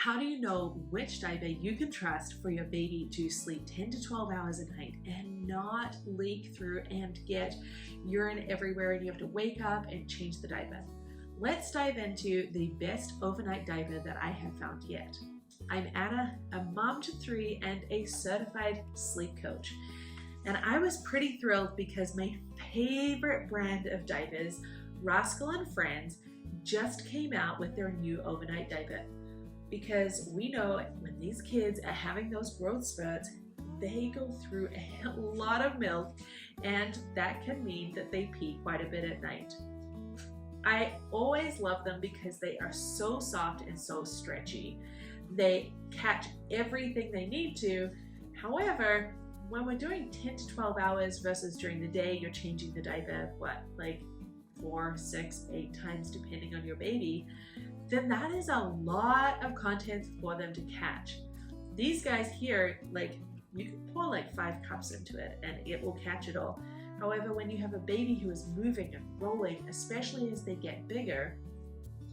How do you know which diaper you can trust for your baby to sleep 10 to 12 hours a night and not leak through and get urine everywhere and you have to wake up and change the diaper? Let's dive into the best overnight diaper that I have found yet. I'm Anna, a mom to 3 and a certified sleep coach. And I was pretty thrilled because my favorite brand of diapers, Rascal Friends, just came out with their new overnight diaper. Because we know when these kids are having those growth spurts, they go through a lot of milk, and that can mean that they pee quite a bit at night. I always love them because they are so soft and so stretchy. They catch everything they need to. However, when we're doing 10 to 12 hours versus during the day, you're changing the diaper, like 4, 6, 8 times depending on your baby, then that is a lot of content for them to catch. These guys here, you can pour 5 cups into it and it will catch it all. However, when you have a baby who is moving and rolling, especially as they get bigger,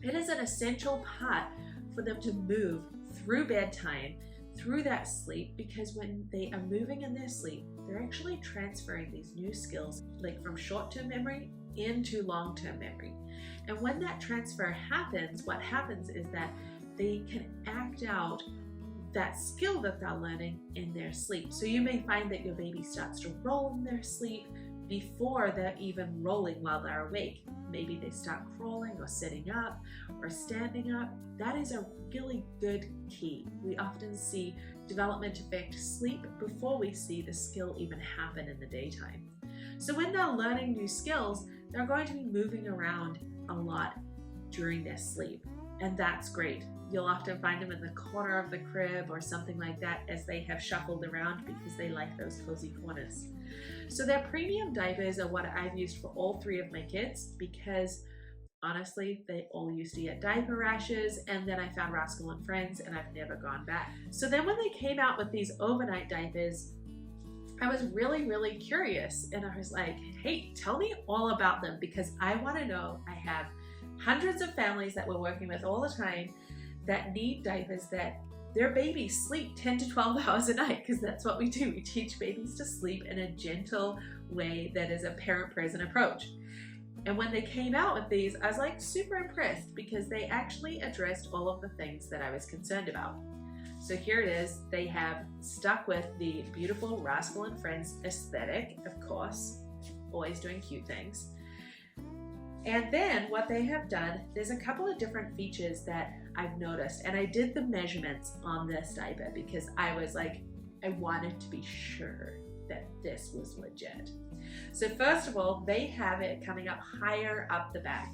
it is an essential part for them to move through bedtime, through that sleep, because when they are moving in their sleep, they're actually transferring these new skills, from short-term memory into long-term memory. And when that transfer happens, what happens is that they can act out that skill that they're learning in their sleep. So you may find that your baby starts to roll in their sleep before they're even rolling while they're awake. Maybe they start crawling or sitting up or standing up. That is a really good key. We often see development affect sleep before we see the skill even happen in the daytime. So when they're learning new skills, they're going to be moving around a lot during their sleep, and that's great. You'll often find them in the corner of the crib or something like that as they have shuffled around because they like those cozy corners. So their premium diapers are what I've used for all 3 of my kids because honestly, they all used to get diaper rashes, and then I found Rascal Friends and I've never gone back. So then when they came out with these overnight diapers, I was really curious, and I was like, hey, tell me all about them because I want to know. I have hundreds of families that we're working with all the time that need diapers that their babies sleep 10 to 12 hours a night, because that's what we do. We teach babies to sleep in a gentle way that is a parent-present approach. And when they came out with these, I was super impressed because they actually addressed all of the things that I was concerned about. So here it is. They have stuck with the beautiful Rascal Friends aesthetic, of course, always doing cute things. And then what they have done, there's a couple of different features that I've noticed, and I did the measurements on this diaper because I was I wanted to be sure that this was legit. So first of all, they have it coming up higher up the back.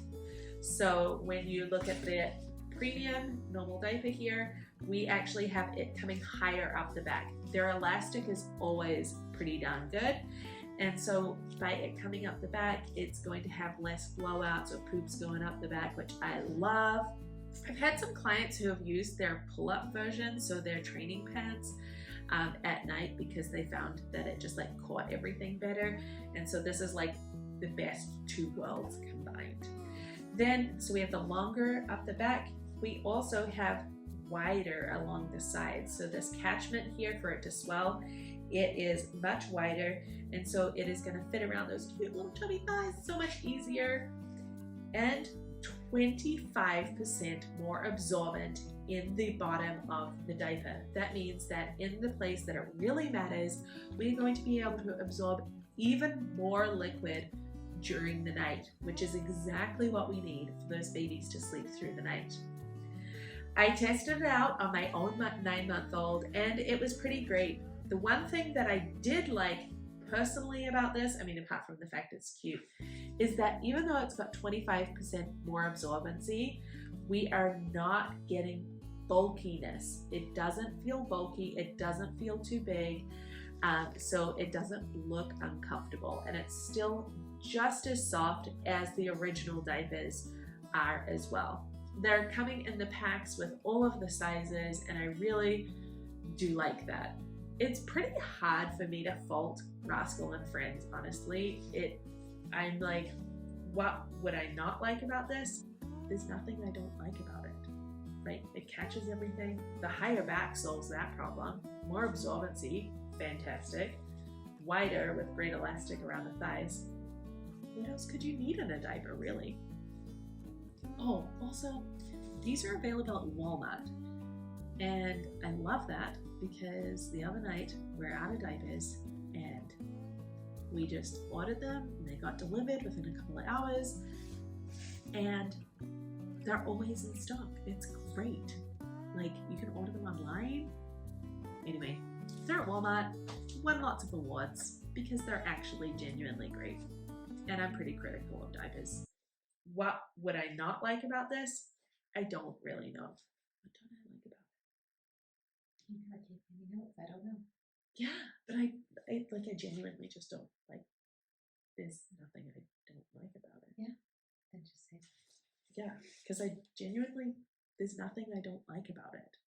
So when you look at the premium normal diaper here, we actually have it coming higher up the back. Their elastic is always pretty darn good. And so by it coming up the back, it's going to have less blowouts or poops going up the back, which I love. I've had some clients who have used their pull-up version, so their training pants, at night because they found that it just caught everything better. And so this is the best 2 worlds combined. Then, so we have the longer up the back. We also have wider along the sides. So this catchment here for it to swell, it is much wider, and so it is going to fit around those cute little chubby thighs so much easier, and 25% more absorbent in the bottom of the diaper. That means that in the place that it really matters, we're going to be able to absorb even more liquid during the night, which is exactly what we need for those babies to sleep through the night. I tested it out on my own 9-month-old, and it was pretty great. The one thing that I did like personally about this, apart from the fact it's cute, is that even though it's got 25% more absorbency, we are not getting bulkiness. It doesn't feel bulky, it doesn't feel too big, so it doesn't look uncomfortable, and it's still just as soft as the original diapers are as well. They're coming in the packs with all of the sizes, and I really do like that. It's pretty hard for me to fault Rascal Friends, honestly. I'm what would I not like about this? There's nothing I don't like about it. Like, it catches everything. The higher back solves that problem. More absorbency, fantastic. Wider with great elastic around the thighs. What else could you need in a diaper, really? Oh, also, these are available at Walmart. And I love that because the other night we're out of diapers and we just ordered them and they got delivered within a couple of hours and they're always in stock. It's great. Like, you can order them online. Anyway, they're at Walmart, won lots of awards because they're actually genuinely great. And I'm pretty critical of diapers. What would I not like about this? I don't really know. What don't I like about it? You gotta take any notes. I don't know. Yeah, but I genuinely just don't like. There's nothing I don't like about it. Yeah, then just say. Yeah, because I genuinely, there's nothing I don't like about it.